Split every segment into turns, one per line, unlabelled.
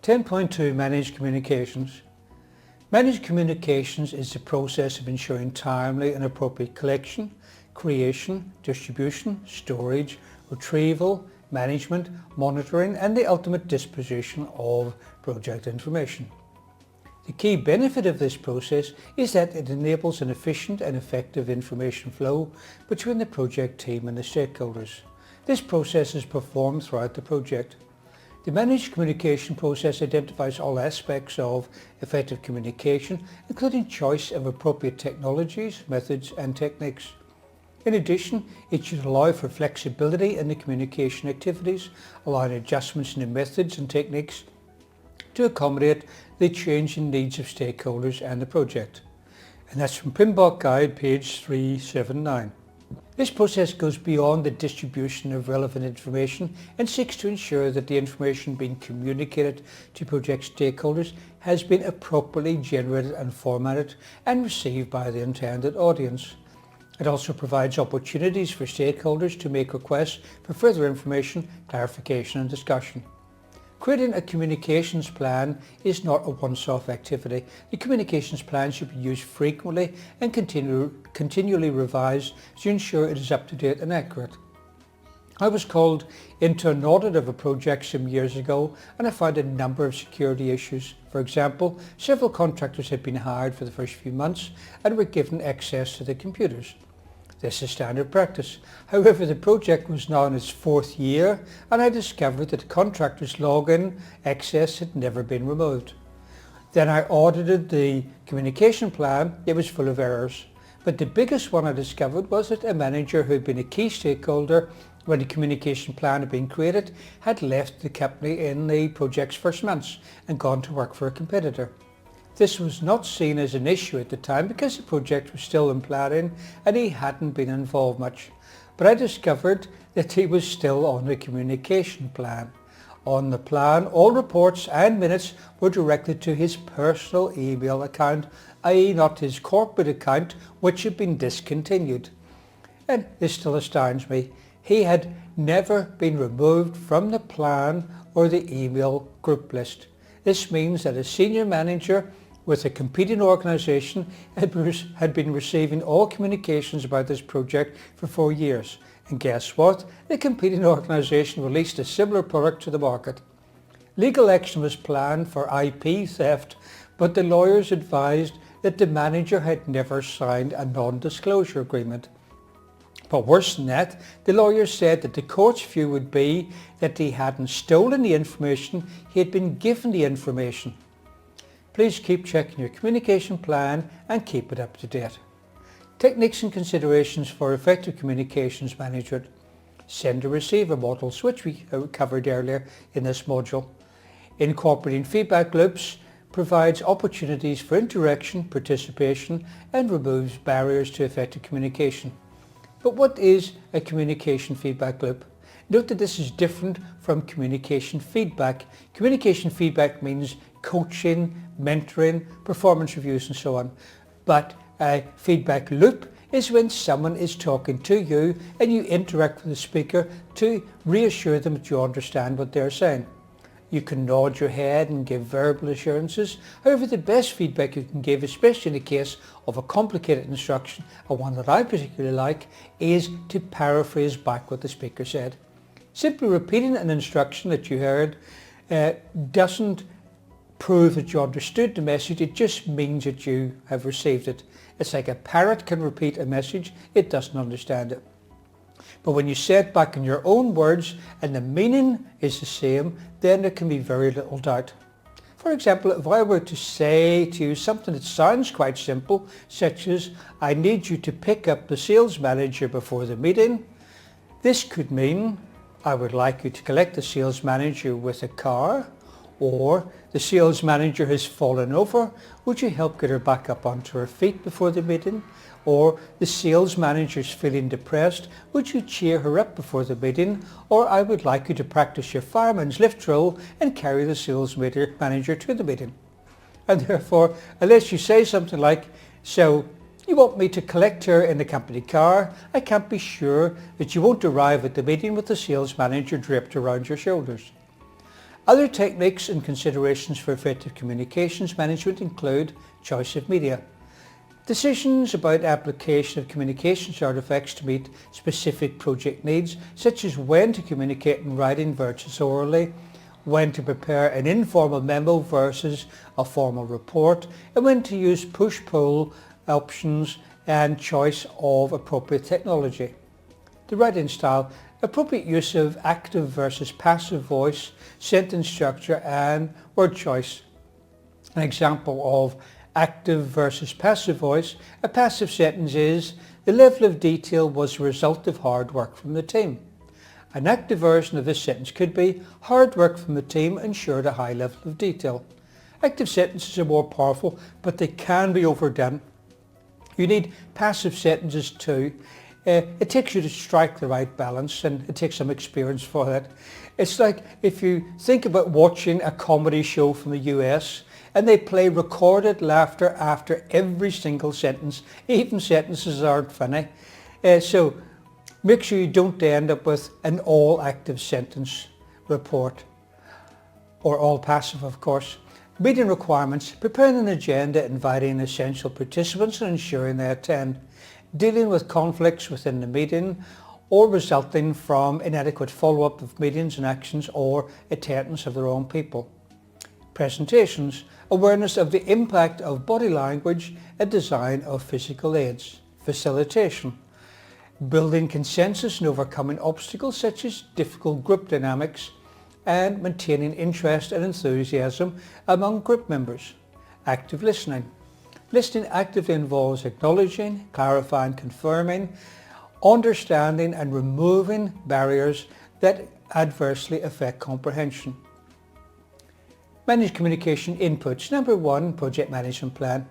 10.2 Managed Communications. Managed communications is the process of ensuring timely and appropriate collection, creation, distribution, storage, retrieval, management, monitoring and the ultimate disposition of project information. The key benefit of this process is that it enables an efficient and effective information flow between the project team and the stakeholders. This process is performed throughout the project. The managed communication process identifies all aspects of effective communication, including choice of appropriate technologies, methods and techniques. In addition, it should allow for flexibility in the communication activities, allowing adjustments in the methods and techniques to accommodate the changing needs of stakeholders and the project. And that's from PMBOK Guide, page 379. This process goes beyond the distribution of relevant information and seeks to ensure that the information being communicated to project stakeholders has been appropriately generated and formatted and received by the intended audience. It also provides opportunities for stakeholders to make requests for further information, clarification and discussion. Creating a communications plan is not a once-off activity. The communications plan should be used frequently and continually revised to ensure it is up to date and accurate. I was called into an audit of a project some years ago and I found a number of security issues. For example, several contractors had been hired for the first few months and were given access to the computers. This is standard practice. However, the project was now in its fourth year and I discovered that the contractor's login access had never been removed. Then I audited the communication plan. It was full of errors. But the biggest one I discovered was that a manager who had been a key stakeholder when the communication plan had been created had left the company in the project's first months and gone to work for a competitor. This was not seen as an issue at the time because the project was still in planning and he hadn't been involved much. But I discovered that he was still on the communication plan. On the plan, all reports and minutes were directed to his personal email account, i.e. not his corporate account, which had been discontinued. And this still astounds me. He had never been removed from the plan or the email group list. This means that a senior manager with a competing organisation had been receiving all communications about this project for 4 years. And guess what? The competing organisation released a similar product to the market. Legal action was planned for IP theft, but the lawyers advised that the manager had never signed a non-disclosure agreement. But worse than that, the lawyers said that the court's view would be that he hadn't stolen the information, he had been given the information. Please keep checking your communication plan and keep it up to date. Techniques and considerations for effective communications management. Sender-receiver models, which we covered earlier in this module. Incorporating feedback loops provides opportunities for interaction, participation and removes barriers to effective communication. But what is a communication feedback loop? Note that this is different from communication feedback. Communication feedback means coaching, mentoring, performance reviews and so on. But a feedback loop is when someone is talking to you and you interact with the speaker to reassure them that you understand what they're saying. You can nod your head and give verbal assurances. However, the best feedback you can give, especially in the case of a complicated instruction, or one that I particularly like, is to paraphrase back what the speaker said. Simply repeating an instruction that you heard doesn't prove that you understood the message. It just means that you have received it. It's like a parrot can repeat a message, it doesn't understand it. But when you say it back in your own words and the meaning is the same, then there can be very little doubt. For example, if I were to say to you something that sounds quite simple, such as, I need you to pick up the sales manager before the meeting, this could mean, I would like you to collect the sales manager with a car, or the sales manager has fallen over, would you help get her back up onto her feet before the meeting? Or the sales manager is feeling depressed, would you cheer her up before the meeting? Or I would like you to practice your fireman's lift drill and carry the sales manager to the meeting. And therefore, unless you say something like, so you want me to collect her in the company car, I can't be sure that you won't arrive at the meeting with the sales manager draped around your shoulders. Other techniques and considerations for effective communications management include choice of media. Decisions about application of communications artifacts to meet specific project needs, such as when to communicate in writing versus orally, when to prepare an informal memo versus a formal report, and when to use push-pull options and choice of appropriate technology. The writing style, appropriate use of active versus passive voice, sentence structure and word choice. An example of active versus passive voice, a passive sentence is, the level of detail was the result of hard work from the team. An active version of this sentence could be, hard work from the team ensured a high level of detail. Active sentences are more powerful, but they can be overdone. You need passive sentences too. It takes you to strike the right balance, and it takes some experience for that. It's like if you think about watching a comedy show from the US and they play recorded laughter after every single sentence, even sentences aren't funny. So make sure you don't end up with an all active sentence report, or all passive of course. Meeting requirements, preparing an agenda, inviting essential participants and ensuring they attend. Dealing with conflicts within the meeting or resulting from inadequate follow-up of meetings and actions or attendance of the wrong people. Presentations, awareness of the impact of body language and design of physical aids. Facilitation, building consensus and overcoming obstacles such as difficult group dynamics and maintaining interest and enthusiasm among group members. Active listening. Listening actively involves acknowledging, clarifying, confirming, understanding and removing barriers that adversely affect comprehension. Manage communication inputs. Number 1, project management plan.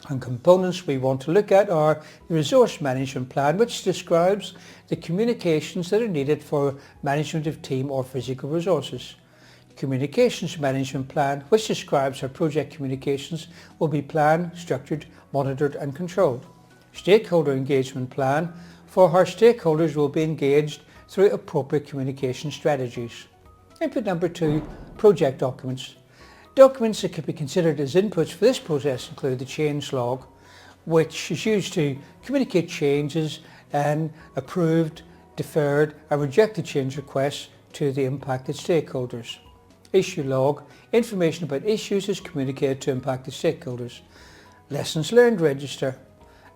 And components we want to look at are the resource management plan, which describes the communications that are needed for management of team or physical resources. Communications management plan, which describes how project communications will be planned, structured, monitored and controlled. Stakeholder engagement plan, for how stakeholders will be engaged through appropriate communication strategies. Input number 2, project documents. Documents that could be considered as inputs for this process include the change log, which is used to communicate changes and approved, deferred and rejected change requests to the impacted stakeholders. Issue log, information about issues is communicated to impacted stakeholders. Lessons learned register.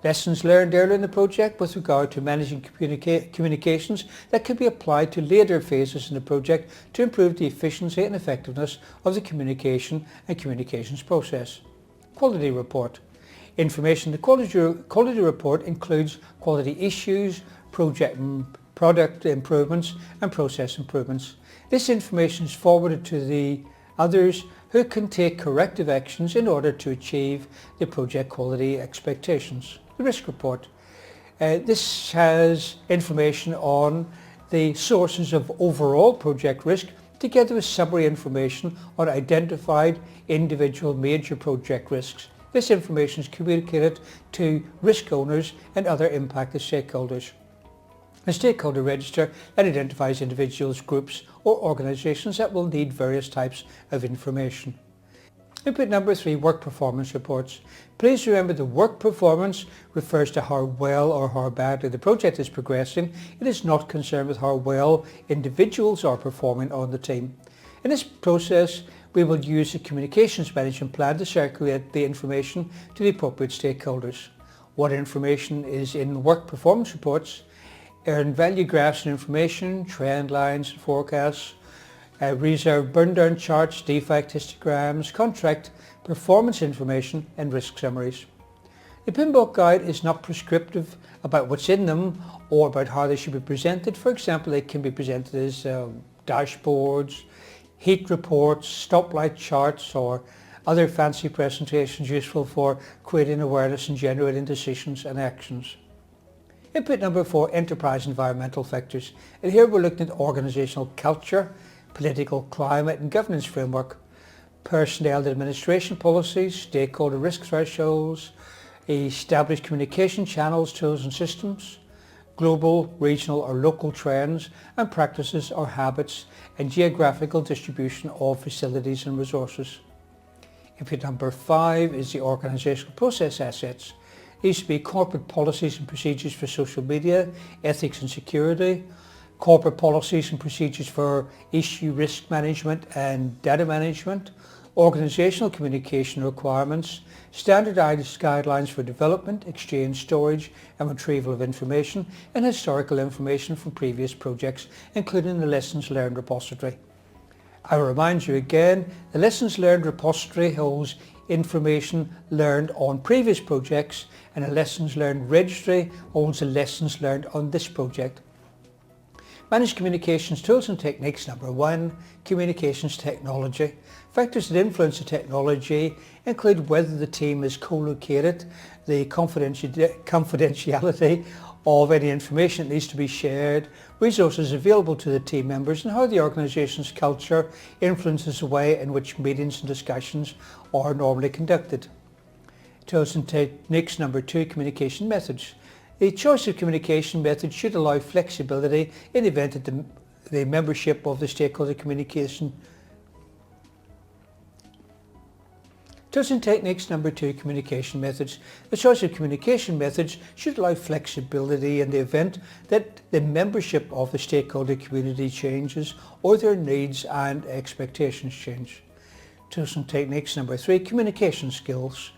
Lessons learned earlier in the project with regard to managing communications that can be applied to later phases in the project to improve the efficiency and effectiveness of the communication and communications process. Quality report. Information. The quality report includes quality issues, product improvements and process improvements. This information is forwarded to the others who can take corrective actions in order to achieve the project quality expectations. The risk report. This has information on the sources of overall project risk together with summary information on identified individual major project risks. This information is communicated to risk owners and other impacted stakeholders. A stakeholder register that identifies individuals, groups or organisations that will need various types of information. Input number 3, work performance reports. Please remember the work performance refers to how well or how badly the project is progressing. It is not concerned with how well individuals are performing on the team. In this process, we will use a communications management plan to circulate the information to the appropriate stakeholders. What information is in work performance reports? Earned value graphs and information, trend lines and forecasts, reserve burn down charts, defect histograms, contract performance information and risk summaries. The PMBOK guide is not prescriptive about what's in them or about how they should be presented. For example, they can be presented as dashboards, heat reports, stoplight charts or other fancy presentations useful for creating awareness and generating decisions and actions. Input number 4, enterprise environmental factors. And here we're looking at organisational culture, political climate and governance framework, personnel and administration policies, stakeholder risk thresholds, established communication channels, tools and systems, global, regional or local trends and practices or habits and geographical distribution of facilities and resources. Input number 5 is the organisational process assets. These should be corporate policies and procedures for social media, ethics and security, corporate policies and procedures for issue risk management and data management, organisational communication requirements, standardised guidelines for development, exchange, storage and retrieval of information, and historical information from previous projects, including the Lessons Learned repository. I will remind you again, the Lessons Learned repository holds information learned on previous projects, and a Lessons Learned registry holds the lessons learned on this project. Managed communications tools and techniques. Number 1, communications technology. Factors that influence the technology include whether the team is co-located, the confidentiality of any information that needs to be shared, resources available to the team members, and how the organisation's culture influences the way in which meetings and discussions are normally conducted. Tools and techniques. Number 2, communication methods. The choice of communication method should allow flexibility in the event that the membership of the stakeholder communication. Tools and techniques. Number 2, communication methods. The choice of communication methods should allow flexibility in the event that the membership of the stakeholder community changes or their needs and expectations change. Tools and techniques. Number 3, communication skills.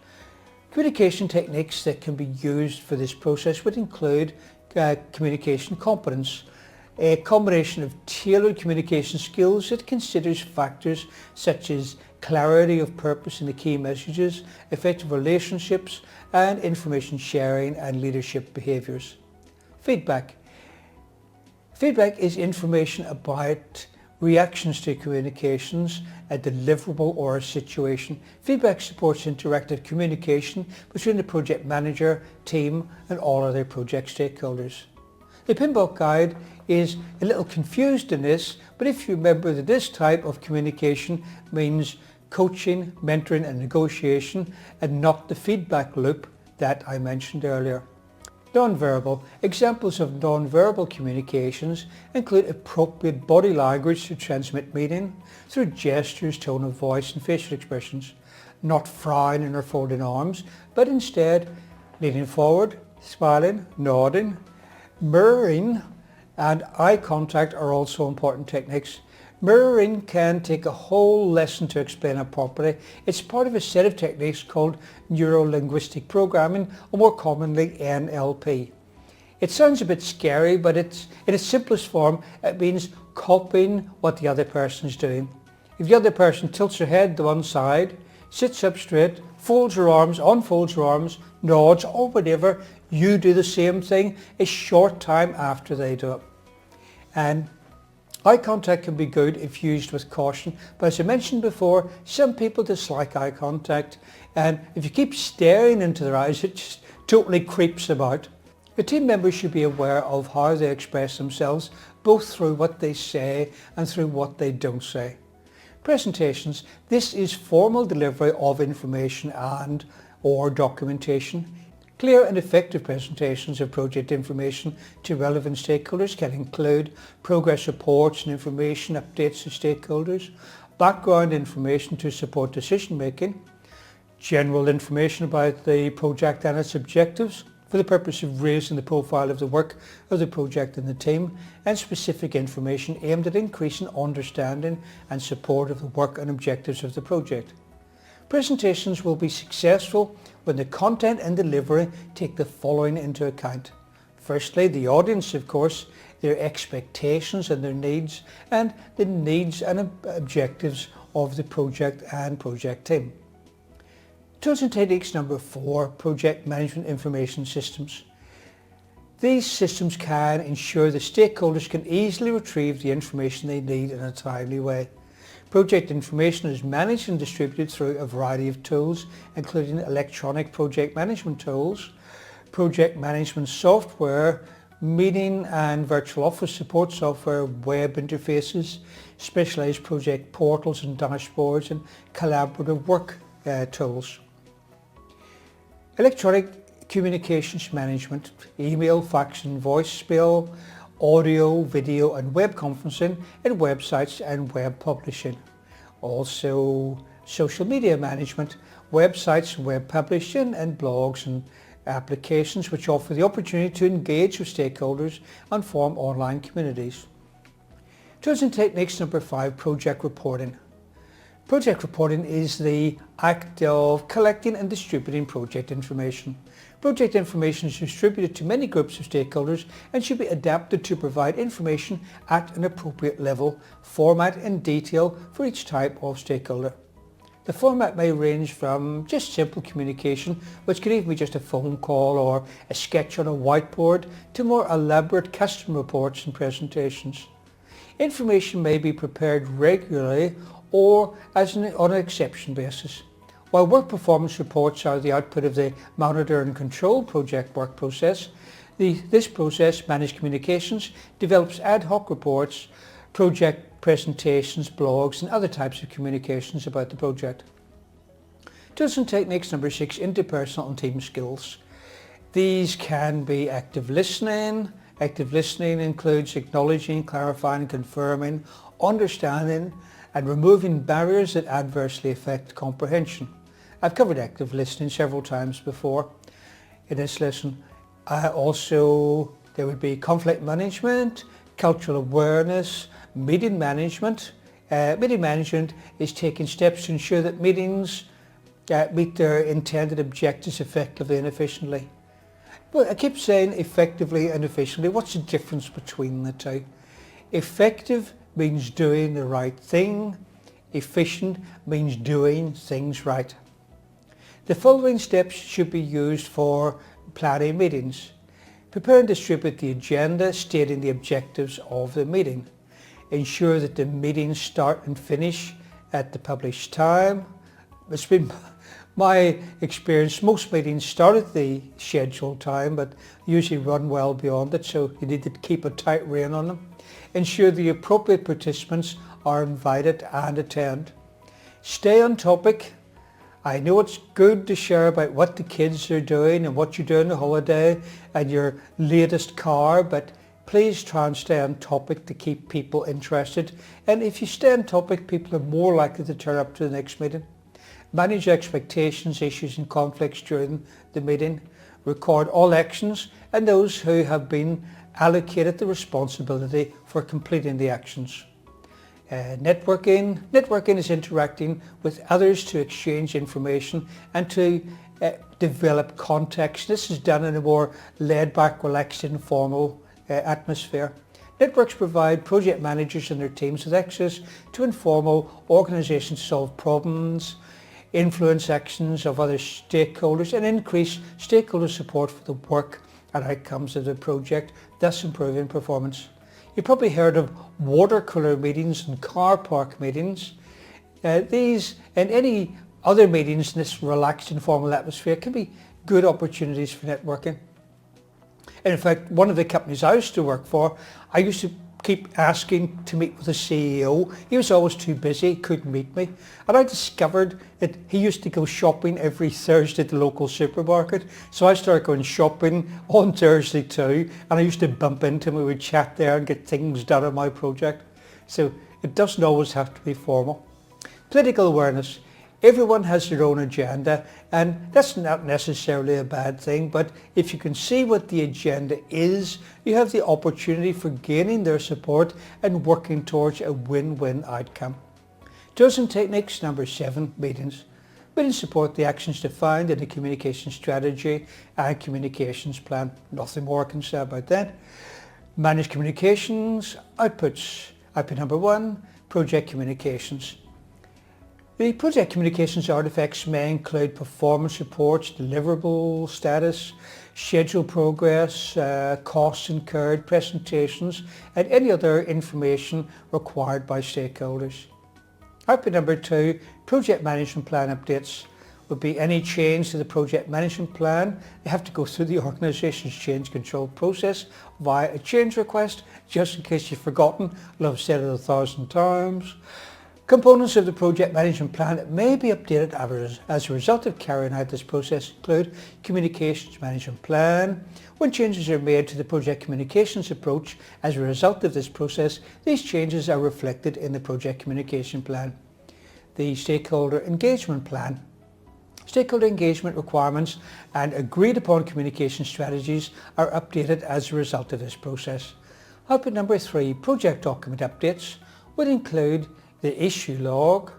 Communication techniques that can be used for this process would include communication competence, a combination of tailored communication skills that considers factors such as clarity of purpose in the key messages, effective relationships, and information sharing and leadership behaviours. Feedback. Feedback is information about reactions to communications, a deliverable or a situation. Feedback supports interactive communication between the project manager, team and all other project stakeholders. The PMBOK guide is a little confused in this, but if you remember that this type of communication means coaching, mentoring and negotiation, and not the feedback loop that I mentioned earlier. Non-verbal. Examples of non-verbal communications include appropriate body language to transmit meaning through gestures, tone of voice and facial expressions, not frowning or folding arms, but instead leaning forward, smiling, nodding. Mirroring and eye contact are also important techniques. Mirroring can take a whole lesson to explain it properly. It's part of a set of techniques called Neuro-Linguistic Programming, or more commonly NLP. It sounds a bit scary, but in its simplest form, it means copying what the other person is doing. If the other person tilts her head to one side, sits up straight, folds her arms, unfolds her arms, nods, or whatever, you do the same thing a short time after they do it. And eye contact can be good if used with caution, but as I mentioned before, some people dislike eye contact, and if you keep staring into their eyes, it just totally creeps them out. The team members should be aware of how they express themselves, both through what they say and through what they don't say. Presentations. This is formal delivery of information and or documentation. Clear and effective presentations of project information to relevant stakeholders can include progress reports and information updates to stakeholders, background information to support decision making, general information about the project and its objectives for the purpose of raising the profile of the work of the project and the team, and specific information aimed at increasing understanding and support of the work and objectives of the project. Presentations will be successful when the content and delivery take the following into account. Firstly, the audience, of course, their expectations and their needs, and the needs and objectives of the project and project team. Tools and techniques. Number 4, project management information systems. These systems can ensure the stakeholders can easily retrieve the information they need in a timely way. Project information is managed and distributed through a variety of tools, including electronic project management tools, project management software, meeting and virtual office support software, web interfaces, specialized project portals and dashboards, and collaborative work tools. Electronic communications management, email, fax and voicemail, audio, video and web conferencing, and websites and web publishing. Also social media management, websites, web publishing and blogs and applications which offer the opportunity to engage with stakeholders and form online communities. Tools and techniques number 5, project reporting. Project reporting is the act of collecting and distributing project information. Project information is distributed to many groups of stakeholders and should be adapted to provide information at an appropriate level, format and detail for each type of stakeholder. The format may range from just simple communication, which could even be just a phone call or a sketch on a whiteboard, to more elaborate custom reports and presentations. Information may be prepared regularly or on an exception basis. While work performance reports are the output of the monitor and control project work process, this process, Managed Communications, develops ad hoc reports, project presentations, blogs and other types of communications about the project. Tools and techniques number 6, interpersonal and team skills. These can be active listening. Active listening includes acknowledging, clarifying, confirming, understanding and removing barriers that adversely affect comprehension. I've covered active listening several times before in this lesson. Also, there would be conflict management, cultural awareness, meeting management. Meeting management is taking steps to ensure that meetings meet their intended objectives effectively and efficiently. But I keep saying effectively and efficiently. What's the difference between the two? Effective means doing the right thing. Efficient means doing things right. The following steps should be used for planning meetings. Prepare and distribute the agenda stating the objectives of the meeting. Ensure that the meetings start and finish at the published time. It's been my experience, most meetings start at the scheduled time but usually run well beyond it, so you need to keep a tight rein on them. Ensure the appropriate participants are invited and attend. Stay on topic. I know it's good to share about what the kids are doing and what you're doing on holiday and your latest car, but please try and stay on topic to keep people interested. And if you stay on topic, people are more likely to turn up to the next meeting. Manage expectations, issues and conflicts during the meeting. Record all actions and those who have been allocated the responsibility for completing the actions. Networking is interacting with others to exchange information and to develop context. This is done in a more laid-back, relaxed, informal atmosphere. Networks provide project managers and their teams with access to informal organizations to solve problems, influence actions of other stakeholders and increase stakeholder support for the work and outcomes of the project, thus improving performance. You've probably heard of water cooler meetings and car park meetings. These and any other meetings in this relaxed, informal atmosphere can be good opportunities for networking. And in fact, one of the companies I used to work for, I used to keep asking to meet with the CEO. He was always too busy, couldn't meet me. And I discovered that he used to go shopping every Thursday at the local supermarket. So I started going shopping on Thursday too. And I used to bump into him. We would chat there and get things done on my project. So it doesn't always have to be formal. Political awareness. Everyone has their own agenda, and that's not necessarily a bad thing, but if you can see what the agenda is, you have the opportunity for gaining their support and working towards a win-win outcome. Tools and techniques number 7, meetings. Meetings support the actions defined in the communication strategy and communications plan. Nothing more I can say about that. Managed communications, outputs. Output number 1, project communications. The project communications artifacts may include performance reports, deliverable status, schedule progress, costs incurred, presentations, and any other information required by stakeholders. Output number 2, project management plan updates. Would be any change to the project management plan. They have to go through the organization's change control process via a change request, just in case you've forgotten. I've said it 1,000 times. Components of the project management plan may be updated as a result of carrying out this process include communications management plan. When changes are made to the project communications approach as a result of this process, these changes are reflected in the project communication plan. The stakeholder engagement plan. Stakeholder engagement requirements and agreed upon communication strategies are updated as a result of this process. Output number 3, project document updates, would include the issue log,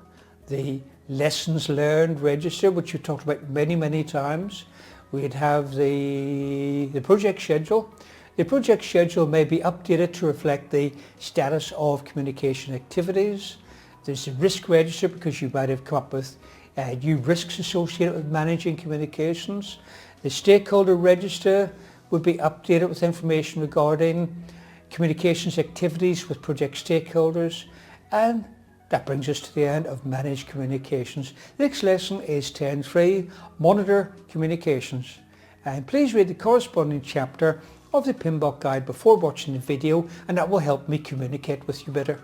the lessons learned register, which we've talked about many times. We'd have the project schedule. The project schedule may be updated to reflect the status of communication activities. There's a risk register because you might have come up with new risks associated with managing communications. The stakeholder register would be updated with information regarding communications activities with project stakeholders, and that brings us to the end of Managed Communications. The next lesson is 10.3, Monitor Communications. And please read the corresponding chapter of the PMBOK guide before watching the video, and that will help me communicate with you better.